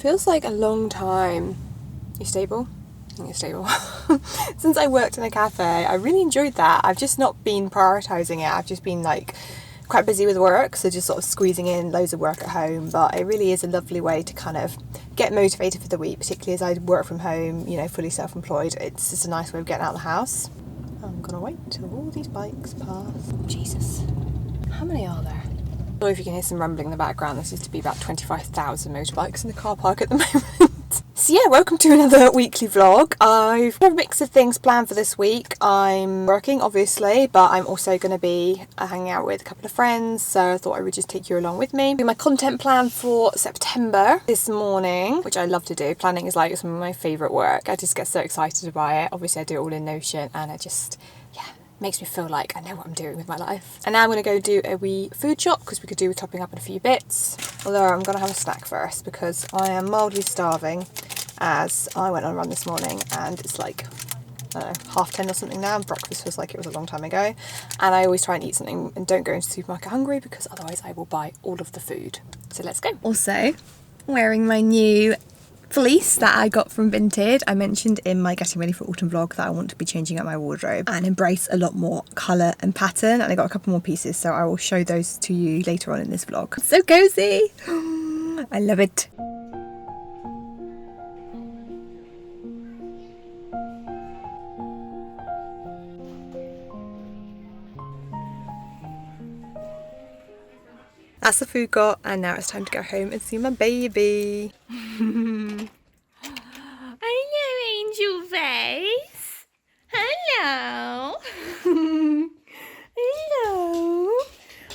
Feels like a long time. You stable? I think you're stable. Since I worked in a cafe, I really enjoyed that. I've just not been prioritising it. I've just been like quite busy with work, so just sort of squeezing in loads of work at home. But it really is a lovely way to kind of get motivated for the week, particularly as I work from home, you know, fully self-employed. It's just a nice way of getting out of the house. I'm gonna wait till all these bikes pass. Jesus. How many are there? I don't know if you can hear some rumbling in the background. There seems to be about 25,000 motorbikes in the car park at the moment. So yeah, welcome to another weekly vlog. I've got a mix of things planned for this week. I'm working, obviously, but I'm also going to be hanging out with a couple of friends, so I thought I would just take you along with me. My content plan for September this morning, which I love to do. Planning is like some of my favourite work. I just get so excited by it. Obviously, I do it all in Notion, and it just, yeah, makes me feel like I know what I'm doing with my life. And now I'm going to go do a wee food shop because we could do with topping up on a few bits. Although I'm going to have a snack first because I am mildly starving, as I went on a run this morning and it's like, I don't know, 10:30 or something now, and breakfast feels like it was a long time ago. And I always try and eat something and don't go into the supermarket hungry because otherwise I will buy all of the food. So let's go. Also, wearing my new fleece that I got from Vinted. I mentioned in my getting ready for autumn vlog that I want to be changing up my wardrobe and embrace a lot more colour and pattern, and I got a couple more pieces, so I will show those to you later on in this vlog. So cozy! I love it. That's the food got, and now it's time to go home and see my baby. Hello, angel face. Hello. Hello.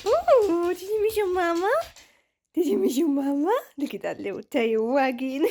Oh, did you miss your mama? Did you miss your mama? Look at that little tail wagging.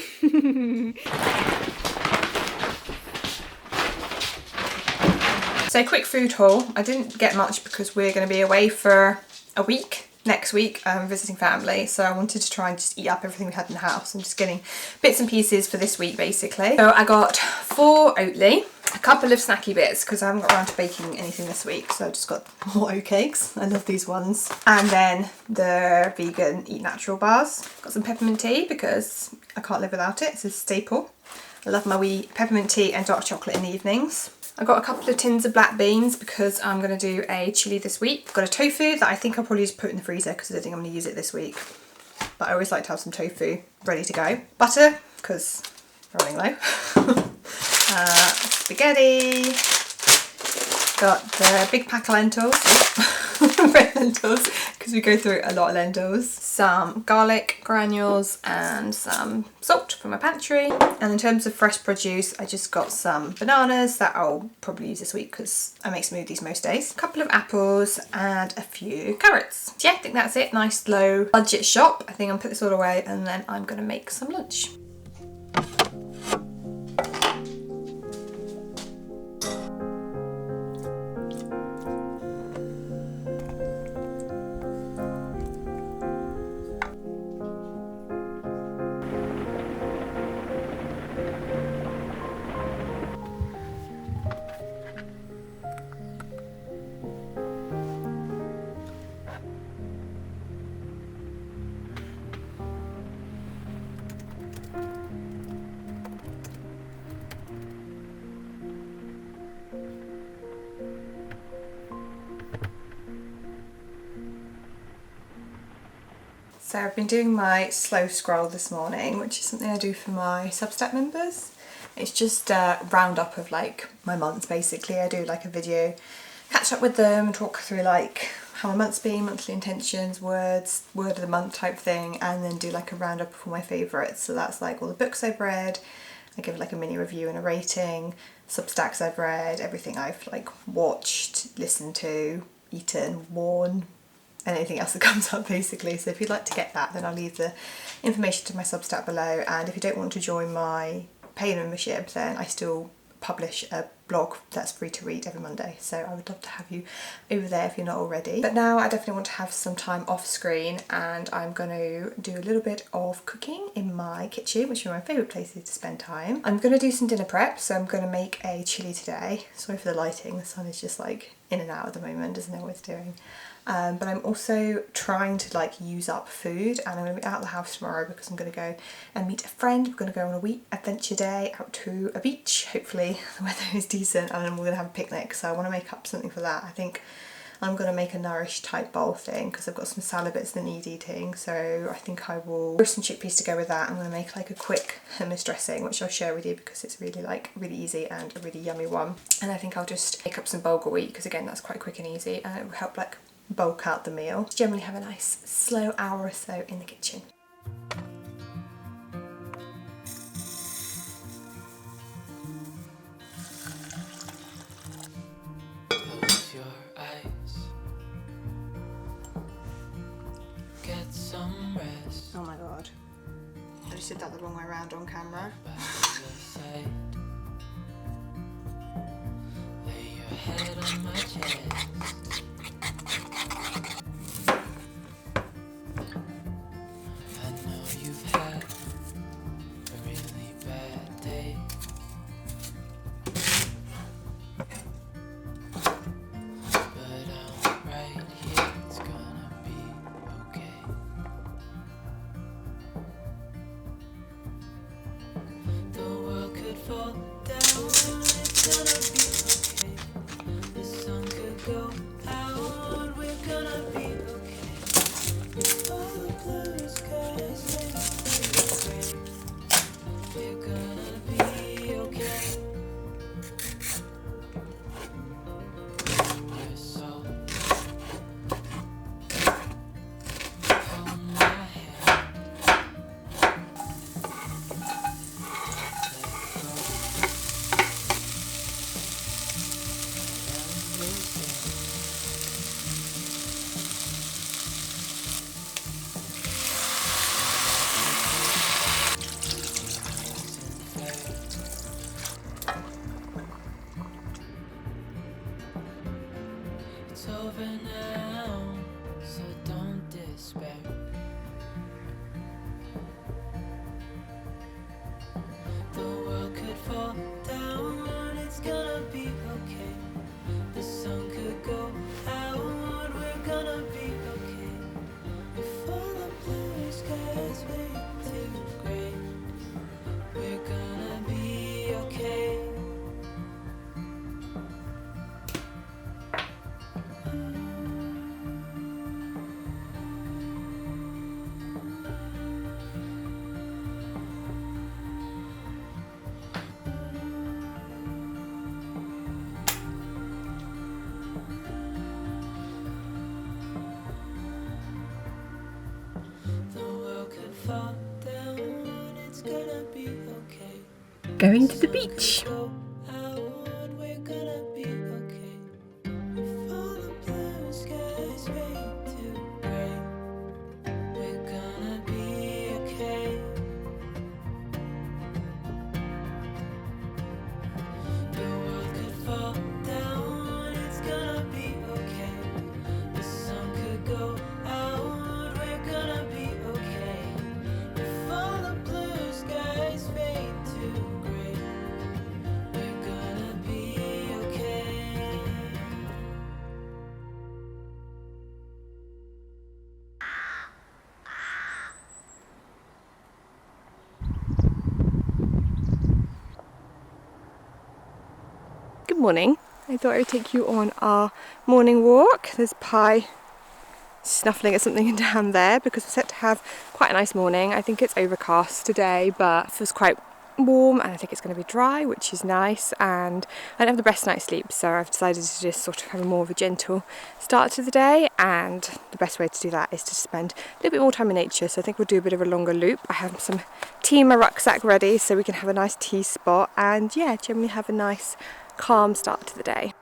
So quick food haul. I didn't get much because we're going to be away for a week. Next week I'm visiting family, so I wanted to try and just eat up everything we had in the house. I'm just getting bits and pieces for this week basically. So I got 4 Oatly, a couple of snacky bits because I haven't got around to baking anything this week, so I just got more oat cakes. I love these ones. And then the vegan Eat Natural bars. Got some peppermint tea because I can't live without it. It's a staple. I love my wee peppermint tea and dark chocolate in the evenings. I got a couple of tins of black beans because I'm going to do a chilli this week. Got a tofu that I think I'll probably just put in the freezer because I don't think I'm going to use it this week. But I always like to have some tofu ready to go. Butter, because we're running low. Spaghetti. Got the big pack of lentils. Red lentils, because we go through a lot of lentils. Some garlic granules and some salt from my pantry. And in terms of fresh produce, I just got some bananas that I'll probably use this week because I make smoothies most days. A couple of apples and a few carrots. So yeah, I think that's it. Nice low budget shop. I think I'll put this all away and then I'm going to make some lunch. So I've been doing my slow scroll this morning, which is something I do for my Substack members. It's just a roundup of like my month basically. I do like a video, catch up with them, talk through like how my month's been, monthly intentions, word of the month type thing, and then do like a roundup of all my favourites. So that's like all the books I've read. I give like a mini review and a rating, Substacks I've read, everything I've like watched, listened to, eaten, worn, and anything else that comes up basically. So if you'd like to get that, then I'll leave the information to my Substack below. And if you don't want to join my paid membership, then I still publish a blog that's free to read every Monday, so I would love to have you over there if you're not already. But now I definitely want to have some time off screen, and I'm going to do a little bit of cooking in my kitchen, which are my favourite places to spend time. I'm going to do some dinner prep, so I'm going to make a chilli today. Sorry for the lighting, the sun is just like in and out at the moment, doesn't know what it's doing. But I'm also trying to like use up food, and I'm going to be out of the house tomorrow because I'm going to go and meet a friend. We're going to go on a week adventure day out to a beach. Hopefully the weather is decent and we're going to have a picnic, so I want to make up something for that. I think I'm going to make a nourish type bowl thing because I've got some salad bits that need eating, so I think I will roast some chickpeas to go with that. I'm going to make like a quick hummus dressing, which I'll share with you because it's really easy and a really yummy one. And I think I'll just make up some bulgur wheat because again that's quite quick and easy, and it will help like bulk out the meal. Generally have a nice slow hour or so in the kitchen. Close your eyes. Get some rest. Oh my god, I just did that the wrong way around on camera. By the side. Lay your head on my chest. I know you've had a really bad day. But I'm right here, it's gonna be okay. The world could fall down, it's gonna be okay. The sun could go out, we're gonna be okay. If all the blue skies make it gray, we're gonna be okay. Your soul on my hand. It's over now, so don't despair. The world could fall down, it's gonna be okay. The sun could go out, we're gonna be okay. If all the blue skies way too gray, we're gonna be okay. The world could fall down, it's gonna be okay. Going to the beach. Go out, we're gonna be okay. If all the blue skies way too gray, we're gonna be okay. The world could fall down, it's gonna be okay. The sun could go out, we're gonna be okay. If all the blue skies fade to gray, we're gonna be okay. Good morning. I thought I would take you on our morning walk. There's Pi snuffling at something down there because we're set to have quite a nice morning. I think it's overcast today, but it feels quite warm and I think it's going to be dry, which is nice, and I don't have the best night's sleep, so I've decided to just sort of have a more of a gentle start to the day, and the best way to do that is to spend a little bit more time in nature. So I think we'll do a bit of a longer loop. I have some tea in my rucksack ready so we can have a nice tea spot and yeah, generally have a nice calm start to the day.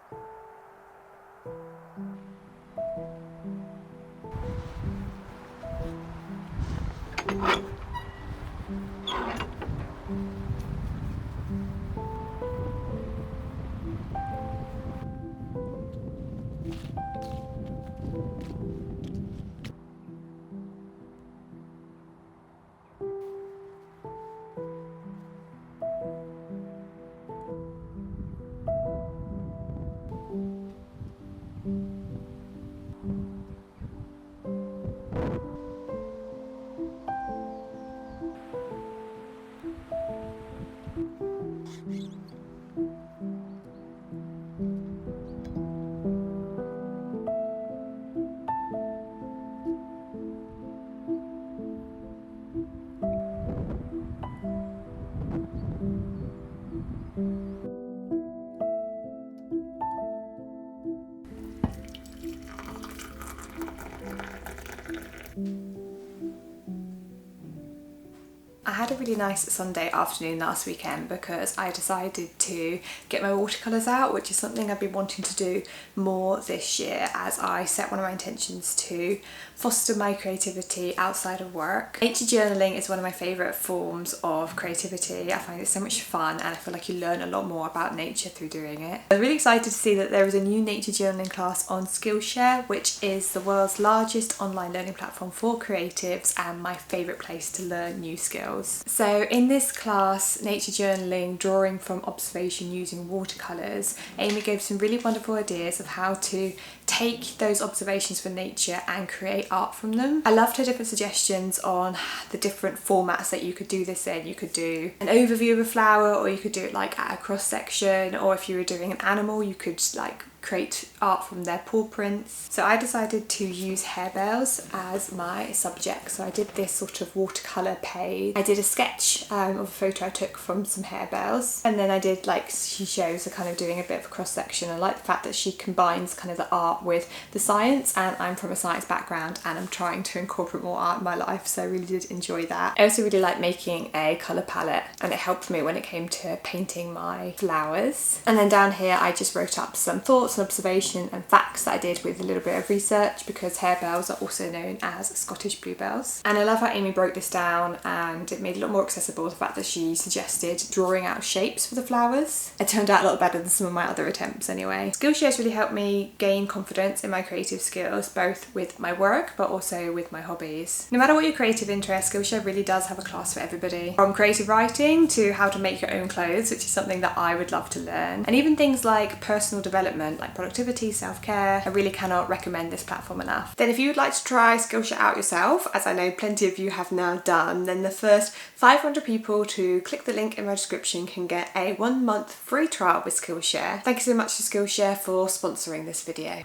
I had a really nice Sunday afternoon last weekend because I decided to get my watercolours out, which is something I've been wanting to do more this year as I set one of my intentions to foster my creativity outside of work. Nature journaling is one of my favourite forms of creativity. I find it so much fun and I feel like you learn a lot more about nature through doing it. I'm really excited to see that there is a new nature journaling class on Skillshare, which is the world's largest online learning platform for creatives and my favourite place to learn new skills. So in this class, nature journaling, drawing from observation using watercolours, Amy gave some really wonderful ideas of how to take those observations from nature and create art from them. I loved her different suggestions on the different formats that you could do this in. You could do an overview of a flower, or you could do it like at a cross section, or if you were doing an animal you could like create art from their paw prints. So I decided to use harebells as my subject. So I did this sort of watercolour page. I did a sketch of a photo I took from some harebells, and then I did, like she shows, her kind of doing a bit of a cross section. I like the fact that she combines kind of the art with the science, and I'm from a science background and I'm trying to incorporate more art in my life, so I really did enjoy that. I also really like making a colour palette, and it helped me when it came to painting my flowers. And then down here I just wrote up some thoughts, observation and facts that I did with a little bit of research, because harebells are also known as Scottish bluebells. And I love how Amy broke this down, and it made it a lot more accessible, the fact that she suggested drawing out shapes for the flowers. It turned out a lot better than some of my other attempts anyway. Skillshare has really helped me gain confidence in my creative skills, both with my work but also with my hobbies. No matter what your creative interest, Skillshare really does have a class for everybody. From creative writing to how to make your own clothes, which is something that I would love to learn, and even things like personal development, like productivity, self-care. I really cannot recommend this platform enough. Then if you would like to try Skillshare out yourself, as I know plenty of you have now done, then the first 500 people to click the link in my description can get a 1 month free trial with Skillshare. Thank you so much to Skillshare for sponsoring this video.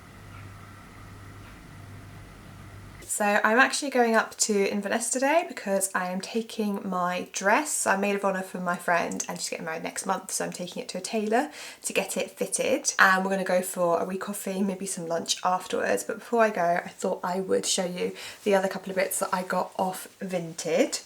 So I'm actually going up to Inverness today because I am taking my dress. I'm maid of honour for my friend and she's getting married next month, so I'm taking it to a tailor to get it fitted, and we're going to go for a wee coffee, maybe some lunch afterwards. But before I go, I thought I would show you the other couple of bits that I got off Vinted.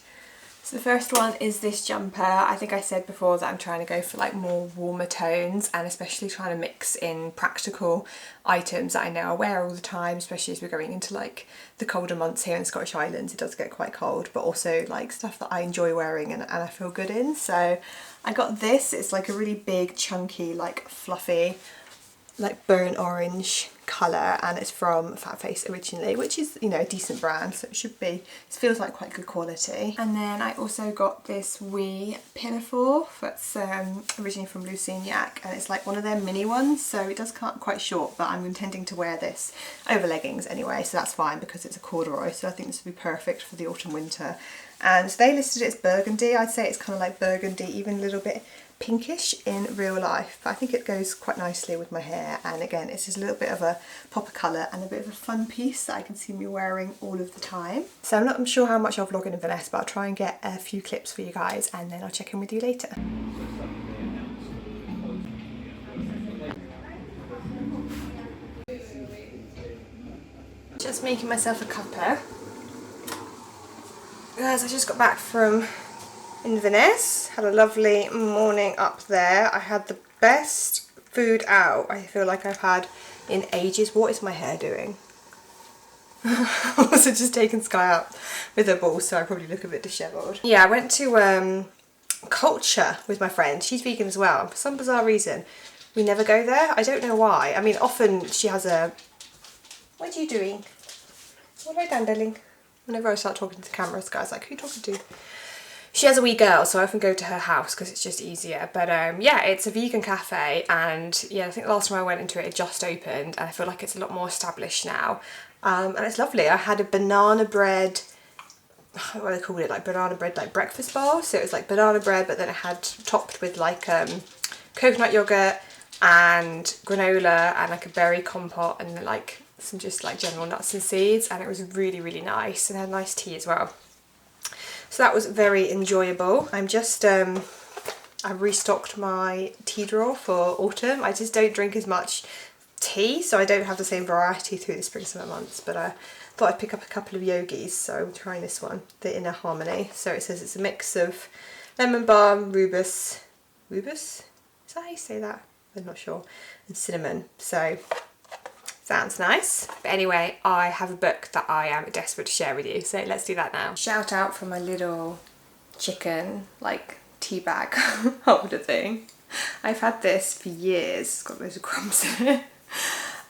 So the first one is this jumper. I think I said before that I'm trying to go for like more warmer tones, and especially trying to mix in practical items that I know I wear all the time, especially as we're going into like the colder months here in the Scottish Highlands. It does get quite cold, but also like stuff that I enjoy wearing and I feel good in. So I got this. It's like a really big, chunky, like fluffy, like burnt orange colour, and it's from Fat Face originally, which is, you know, a decent brand, so it should be, it feels like quite good quality. And then I also got this wee pinafore that's originally from Lucignac, and it's like one of their mini ones, so it does come up quite short, but I'm intending to wear this over leggings anyway, so that's fine because it's a corduroy, so I think this would be perfect for the autumn winter. And they listed it as burgundy. I'd say it's kind of like burgundy, even a little bit pinkish in real life, but I think it goes quite nicely with my hair, and again it's just a little bit of a pop of colour and a bit of a fun piece that I can see me wearing all of the time. So I'm sure how much I'll vlog in Inverness, but I'll try and get a few clips for you guys and then I'll check in with you later. Just making myself a cuppa. Guys, I just got back from Inverness, had a lovely morning up there. I had the best food out I feel like I've had in ages. What is my hair doing? I was just taking Sky out with her ball, so I probably look a bit dishevelled. Yeah, I went to Culture with my friend. She's vegan as well. For some bizarre reason, we never go there. I don't know why. I mean, often she has a... What are you doing? What have I done, darling? Whenever I start talking to the camera, Sky's like, who are you talking to? She has a wee girl, so I often go to her house because it's just easier. But yeah, it's a vegan cafe, and yeah, I think the last time I went into it, it just opened, and I feel like it's a lot more established now. And it's lovely. I had a banana bread, what do they call it, like banana bread, like breakfast bar. So it was like banana bread, but then it had topped with like coconut yogurt and granola and like a berry compote and then like some just like general nuts and seeds, and it was really, really nice, and had nice tea as well. So that was very enjoyable. I'm just, I restocked my tea drawer for autumn. I just don't drink as much tea, so I don't have the same variety through the spring summer months, but I thought I'd pick up a couple of yogis, so I'm trying this one, the Inner Harmony. So it says it's a mix of lemon balm, rubus, is that how you say that? I'm not sure, and cinnamon, so sounds nice. But anyway, I have a book that I am desperate to share with you, so let's do that now. Shout out for my little chicken, like, tea bag holder thing. I've had this for years, it's got loads of crumbs in it.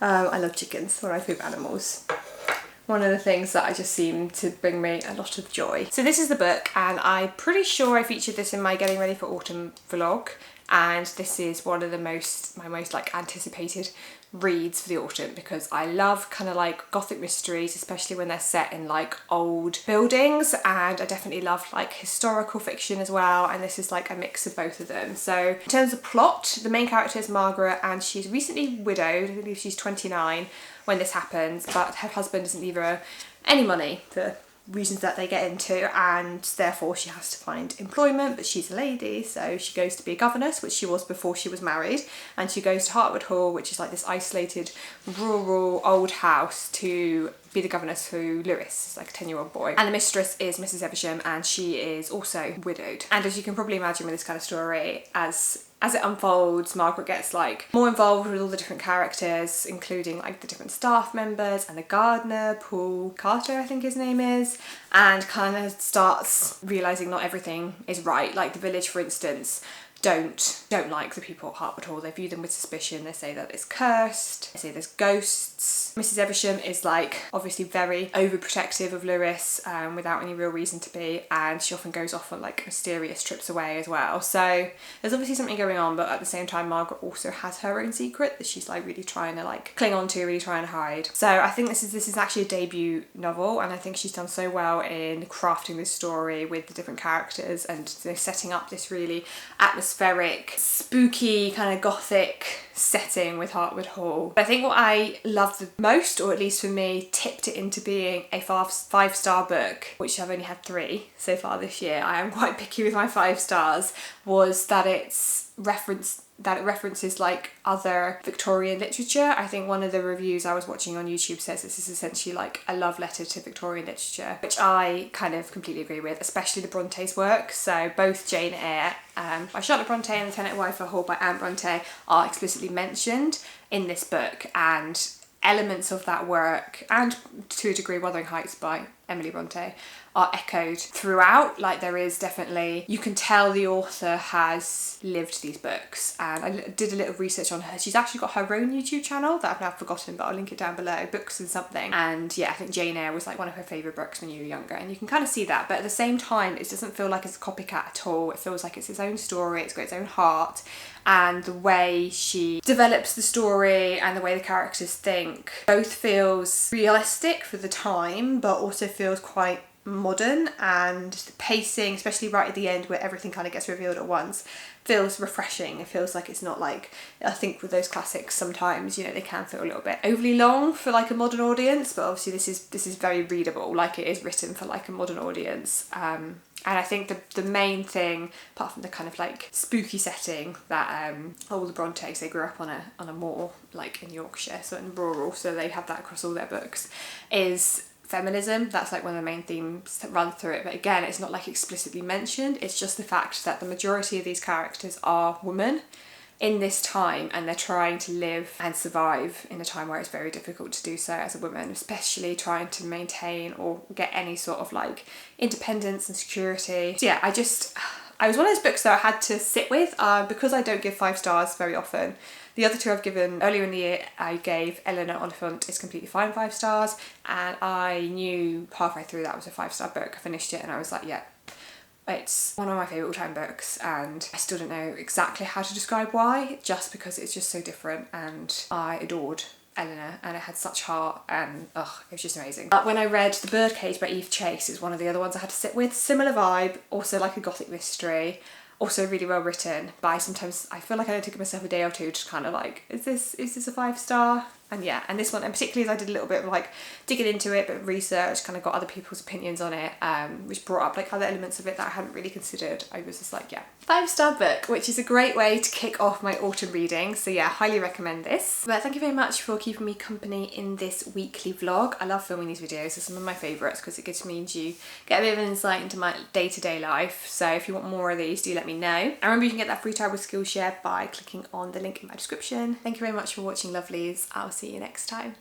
I love chickens, they're my favourite animals. One of the things that I just seem to bring me a lot of joy. So this is the book, and I'm pretty sure I featured this in my Getting Ready for Autumn vlog, and this is one of the my most like anticipated reads for the autumn, because I love kind of like gothic mysteries, especially when they're set in like old buildings, and I definitely love like historical fiction as well, and this is like a mix of both of them. So in terms of plot, the main character is Margaret, and she's recently widowed. I believe she's 29 when this happens, but her husband doesn't leave her any money for reasons that they get into, and therefore she has to find employment, but she's a lady, so she goes to be a governess, which she was before she was married, and she goes to Hartwood Hall, which is like this isolated rural old house, to be the governess who Lewis is like a 10-year-old boy. And the mistress is Mrs. Evesham, and she is also widowed. And as you can probably imagine with this kind of story, as it unfolds, Margaret gets like more involved with all the different characters, including like the different staff members and the gardener, Paul Carter I think his name is, and kind of starts realising not everything is right. Like the village, for instance, don't like the people at Hartwood Hall. They view them with suspicion. They say that it's cursed. They say there's ghosts. Mrs. Evesham is like obviously very overprotective of Lewis without any real reason to be, and she often goes off on like mysterious trips away as well. So there's obviously something going on, but at the same time Margaret also has her own secret that she's like really trying to like cling on to, really trying to hide. So I think this is actually a debut novel, and I think she's done so well in crafting this story with the different characters and setting up this really atmospheric, spooky, kind of gothic setting with Hartwood Hall. But I think what I loved the most, or at least for me, tipped it into being a five-star book, which I've only had 3 so far this year. I am quite picky with my 5 stars, was that it references like other Victorian literature. I think one of the reviews I was watching on YouTube says this is essentially like a love letter to Victorian literature, which I kind of completely agree with, especially the Bronte's work. So both Jane Eyre by Charlotte Bronte and The Tenant Wife of Hall by Anne Bronte are explicitly mentioned in this book, and elements of that work, and to a degree Wuthering Heights by Emily Bronte, are echoed throughout. Like there is definitely, you can tell the author has lived these books, and I did a little research on her. She's actually got her own YouTube channel that I've now forgotten, but I'll link it down below, Books and Something. And yeah, I think Jane Eyre was like one of her favourite books when you were younger, and you can kind of see that, but at the same time it doesn't feel like it's a copycat at all. It feels like it's its own story, it's got its own heart, and the way she develops the story and the way the characters think both feels realistic for the time, but also feels quite modern, and the pacing, especially right at the end where everything kind of gets revealed at once, feels refreshing. It feels like it's not like, I think with those classics sometimes, you know, they can feel a little bit overly long for like a modern audience, but obviously this is very readable, like it is written for like a modern audience. And I think the main thing, apart from the kind of like spooky setting that all the Brontes, they grew up on a moor like in Yorkshire, so in rural, so they have that across all their books, is feminism. That's like one of the main themes that run through it, but again, it's not like explicitly mentioned. It's just the fact that the majority of these characters are women in this time, and they're trying to live and survive in a time where it's very difficult to do so as a woman, especially trying to maintain or get any sort of like independence and security. So yeah, I was one of those books that I had to sit with because I don't give 5 stars very often. The other 2 I've given earlier in the year, I gave Eleanor Oliphant Is Completely Fine 5 stars, and I knew halfway through that was a 5-star book. I finished it and I was like, yeah, it's one of my favourite all-time books, and I still don't know exactly how to describe why, just because it's just so different, and I adored Eleanor, and it had such heart, and it was just amazing. But when I read The Birdcage by Eve Chase, it's one of the other ones I had to sit with. Similar vibe, also like a gothic mystery, also really well written, but I feel like I need to give myself a day or two to kind of like, is this a 5-star? And yeah, and this one, and particularly as I did a little bit of like digging into it, but research, kind of got other people's opinions on it, which brought up like other elements of it that I hadn't really considered. I was just like, yeah, 5-star book, which is a great way to kick off my autumn reading. So yeah, highly recommend this. But thank you very much for keeping me company in this weekly vlog. I love filming these videos. They're some of my favourites because it gives me and you get a bit of an insight into my day-to-day life. So if you want more of these, do let me know. And remember, you can get that free trial with Skillshare by clicking on the link in my description. Thank you very much for watching, lovelies. I'll see you next time.